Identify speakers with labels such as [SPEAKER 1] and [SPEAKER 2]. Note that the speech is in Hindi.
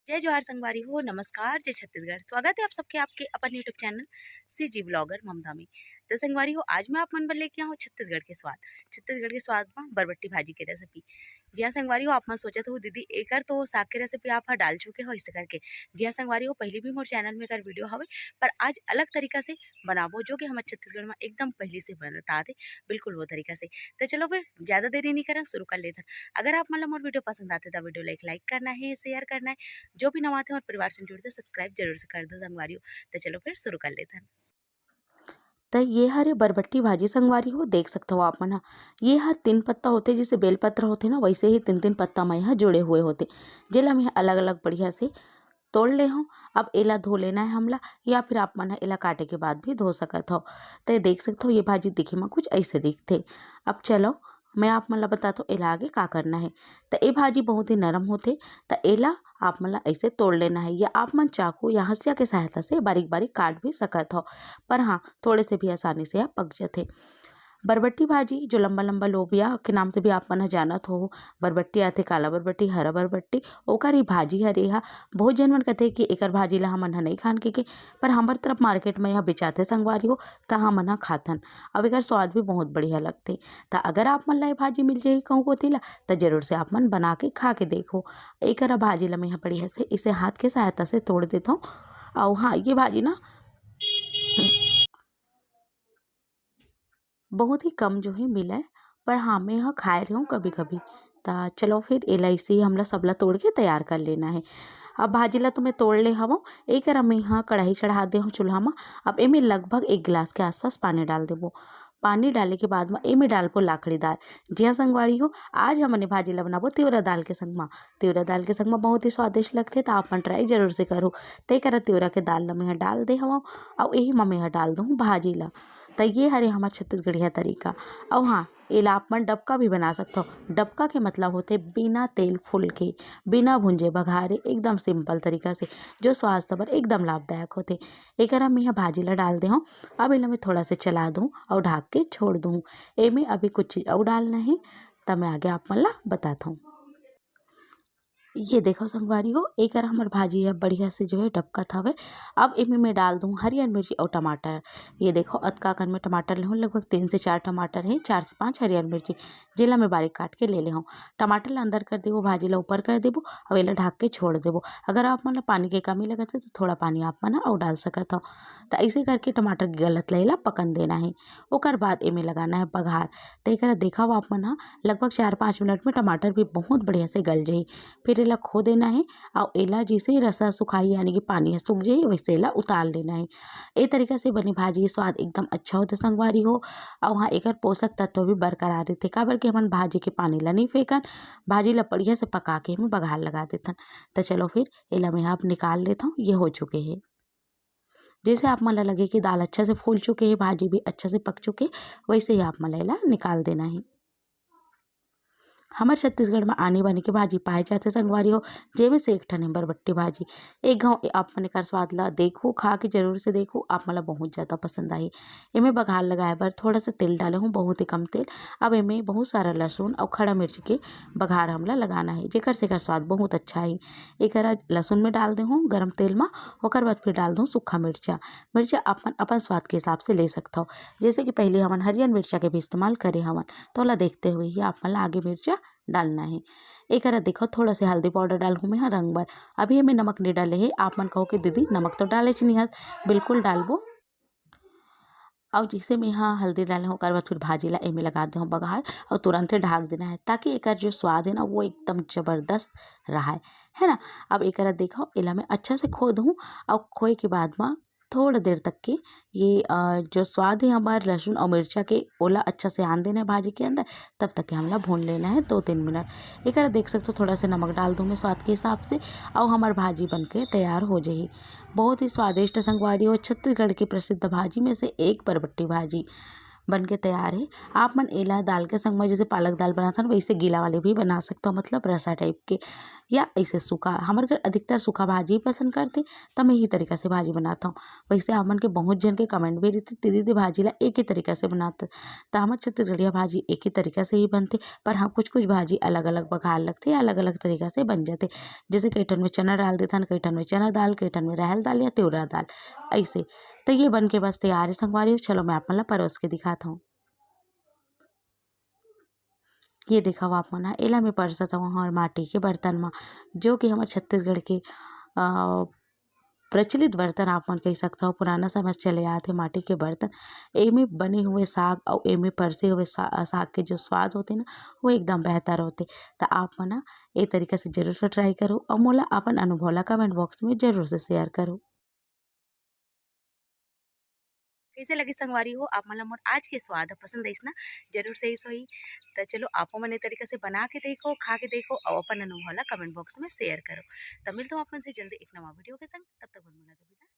[SPEAKER 1] जय जवाहर संगवारी हो, नमस्कार, जय छत्तीसगढ़। स्वागत है आप सबके आपके अपन यूट्यूब चैनल सीजी व्लॉगर ममता में। तो संगवारी हो, आज मैं आप मन बर लेके आऊँ छत्तीसगढ़ के स्वाद। छत्तीसगढ़ के स्वाद में बरबट्टी भाजी की रेसिपी। जी हाँ संगवारी हो, आप मन सोचत हो दीदी एकर तो साग के रेसिपी आप हा डाल चुके हो इसे करके। जी हाँ संगवारी हो, पहले भी मोर चैनल में एकर वीडियो हवे, पर आज अलग तरीका से बनाबो जो कि हमर छत्तीसगढ़ में एकदम पहले से बनता थे, बिल्कुल वो तरीका से। तो चलो फिर ज़्यादा देरी नहीं करें, शुरू कर लेते हैं। अगर आप मतलब मोर वीडियो पसंद आते तो वीडियो लाइक करना है, शेयर करना है, जो भी नवा थे और परिवार से जुड़ते सब्सक्राइब जरूर से कर दो संगवारी हो। तो चलो फिर शुरू कर लेते हैं।
[SPEAKER 2] त ये हरे बरबट्टी भाजी संगवारी हो देख सकते हो आप मन ह ये ह 3 पत्ता होते जैसे बेलपत्र होते ना वैसे ही 3-3 पत्ता में यहाँ जुड़े हुए होते जेला मैं अलग-अलग बढ़िया से तोड़ ले हूँ। अब एला धो लेना है हमला या फिर आप मन ह एला काटे के बाद भी धो सकत हो। तो देख सकते हो ये भाजी दिखे में कुछ ऐसे दिखते। अब चलो मैं आप मन ला बताता हूँ एला आगे का करना है। तो ये भाजी बहुत ही नरम होते तो एला आप मन ला ऐसे तोड़ लेना है या आप मन चाकू या हंसिया के सहायता से बारीक बारीक काट भी सकत हो। पर हाँ थोड़े से भी आसानी से यह पक जाते। बरबट्टी भाजी जो लंबा लंबा लोबिया के नाम से भी आप मन ह जानत हो। बरबट्टी आथे काला बरबट्टी हरा बरबट्टी ओकर ही भाजी हरे हा। बहुत जन मन कहते कि एकर भाजी ला हमन ह नहीं खान के पर हमर तरफ मार्केट में यह बेचाथे संगवारी हो त हमन ह खाथन। अब एकर स्वाद भी बहुत बढ़िया लगते। त अगर आप मन ला ये भाजी मिल जाही कहूँ कोती ला त जरूर से आप मन बना के खा के देखो। एकर भाजी ला मैं बढ़िया से इसे हाथ के सहायता से तोड़ देता हूँ। और हाँ ये भाजी ना बहुत ही कम जो है मिला है पर हाँ मैं यहाँ खाए रही हूँ कभी कभी। ता चलो फिर एल हमला सबला तोड़ के तैयार कर लेना है। अब भाजी ला तो मैं तोड़ ले हवो। एक मैं यहाँ कढ़ाई चढ़ा दे हूँ चूल्हा में। अब एमे लगभग 1 गिलास के आसपास पानी डाल देबो। पानी डाले के बाद में एमे डालबो लाखड़ी दाल। जी हाँ संगवारी हो, आज हमने भाजी ला बनाबो तिवरा दाल के संग में। तिवरा दाल के संग में बहुत ही स्वादिष्ट लगते तो आप मन ट्राई जरूर से करो। ते करा तिवरा के दाल ला मैं यहाँ डाल दे हवो और यही में मैं यहाँ डाल दूँ भाजी ला। तो ये हरे हमार छत्तीसगढ़िया तरीका। और हाँ एला आप मन डबका भी बना सकते हो। डबका के मतलब होते बिना तेल फुल के बिना भुंजे बघारे एकदम सिंपल तरीका से जो स्वास्थ्य पर एकदम लाभदायक होते। एकरा मैं यहाँ भाजी ला डाल दे हूँ। अब इला मैं थोड़ा से चला दूँ और ढक के छोड़ दूँ। एमे अभी कुछ चीज़ और डालना है तब मैं आगे आप मन ला बताता हूँ। ये देखो संगवारी हो एक हमार भाजी है बढ़िया से जो है डबकत हवे। अब इनमें मैं डाल दूँ हरियर मिर्ची और टमाटर। ये देखो अदका कन में टमाटर ले हूँ लगभग 3 से 4 टमाटर है 4 से 5 हरियर मिर्ची जेला मैं बारीक काट के ले हूँ। टमाटर ला अंदर कर देबो भाजी ला ऊपर कर देबो और एला ढक के छोड़ देबो। अगर आप मन ला पानी के कमी लगत है तो थोड़ा पानी आप मन और डाल सकत हो। तो ऐसे करके टमाटर के गलत ला पकन देना है। ओकर बाद एमे लगाना है बघार। तो एकरा देखा आप मन ह लगभग 4-5 मिनट में टमाटर भी बहुत बढ़िया से गल जाही। फिर एला खो देना है और एला जैसे ही रसा सुखाई यानी कि पानी सूख जाए वैसे एला उतार लेना है। ए तरीका से बनी भाजी स्वाद एकदम अच्छा होता संगवारी हो। और हाँ एकर पोषक तत्व भी बरकरार रहते काबर के हमन भाजी के पानी ला नहीं फेंकन। भाजी ला बढ़िया से पका के हम बघार लगा देथन। तो चलो फिर एला मैं अब निकाल लेता हूँ। ये हो चुके हैं। जैसे आप मन ला लगे कि दाल अच्छा से फूल चुके हैं भाजी भी अच्छा से पक चुके वैसे ही आप मन ला एला निकाल देना है। हमारे छत्तीसगढ़ में आनी बानी के भाजी पाए जाथे संगवारी हो। जेमे से एक ठन है बरबट्टी भाजी। एक घाव आप मन एकर स्वाद ला देखो खा के जरूर से देखो आप मन ला बहुत ज़्यादा पसंद आही। एमे बघार लगाए बर थोड़ा सा तेल डाले हूँ बहुत ही कम तेल। अब एमे बहुत सारा लहसुन और खड़ा मिर्च के बघार हमला लगाना है जेकर से एकर स्वाद बहुत अच्छा है। एकरा लहसुन में डाल दे हूँ गरम तेल में। ओकर बाद फिर डाल दूँ सूखा मिर्चा। मिर्चा अपन अपन स्वाद के हिसाब से ले सकता हो। जैसे कि पहले हमन हरियर मिर्चा के भी इस्तेमाल करे हवन तो ला देखते हुए ही आप मन ला आगे मिर्चा डालना है। एक देखो थोड़ा से हल्दी पाउडर डाल हूँ मैं यहाँ रंग बर। अभी हमें नमक नहीं डाले है आप मन कहो कि दीदी नमक तो डाले नहीं हस बिल्कुल डालबो। और जैसे मैं यहाँ हल्दी डाले हूँ ओकर बाद फिर भाजी ला एमे लगा दे हूँ बघार और तुरंत ढाक देना है ताकि एकर जो स्वाद है ना वो एकदम जबरदस्त रहा है ना। अब एकरा देखो एला मैं अच्छा से खो दूँ और खोए के बाद में थोड़ा देर तक के ये जो स्वाद है हमारे लहसुन और मिर्चा के ओला अच्छा से आन देना है भाजी के अंदर। तब तक के हमला भून लेना है 2-3 मिनट। एकरा देख सकते हो थोड़ा सा नमक डाल दूँ मैं स्वाद के हिसाब से और हमार भाजी बन के तैयार हो जाही। बहुत ही स्वादिष्ट संगवारी हो छत्तीसगढ़ की प्रसिद्ध भाजी में से एक बरबट्टी भाजी बन के तैयार है। आप मन एला दाल के संग में जैसे पालक दाल बनाता ना वैसे गीला वाले भी बना सकते हो मतलब रसा टाइप के। या ऐसे सूखा। हमारे घर अधिकतर सूखा भाजी ही पसंद करते, तो मैं यही तरीका से भाजी बनाता हूँ। वैसे हमन के बहुत जन के कमेंट भी रहिथे दीदी भाजी ला एक ही तरीका से बनाते, तो हमर छत्तीसगढ़िया भाजी एक ही तरीका से ही बनथे। पर हाँ, कुछ-कुछ भाजी अलग-अलग बघार लगथे, अलग-अलग तरीका से बन जाथे। जैसे कई ठन में चना डाल देथन, कई ठन में चना दाल, कई ठन में राहेर दाल या तिंवरा दाल ऐसे। तो ये बन के बस तैयार है संगवारी हो। चलो मैं आप मन ला परोस के दिखात हूँ। ये देखव आप मन ह, एला मैं परसत हव हमर माटी के बर्तन म, जो कि हमर छत्तीसगढ़ के प्रचलित बर्तन आप मन कह सकथव। पुराना समय से चले आत हे माटी के बर्तन। एमे बने हुए साग अउ एमे परसे हुए साग के जो स्वाद होथे ना, वो एकदम बेहतर होथे। त आप मन ह ए तरीका से ज़रूर से ट्राई करो अउ मोला अपन अनुभव ला कमेंट बॉक्स में ज़रूर से शेयर करो।
[SPEAKER 1] कैसे लगी संगवारी हो आप मन ला मोर आज के स्वाद ह पसंद आइस ना? ज़रूर से अइस होही। त चलो आपो मन ए तरीका से बना के देखो, खा के देखो अउ अपन अनुभव ला कमेंट बॉक्स में शेयर करो। त मिलथव आप मन से जल्दी एक नवा वीडियो के संग। तब तक बर मोला तो विदा।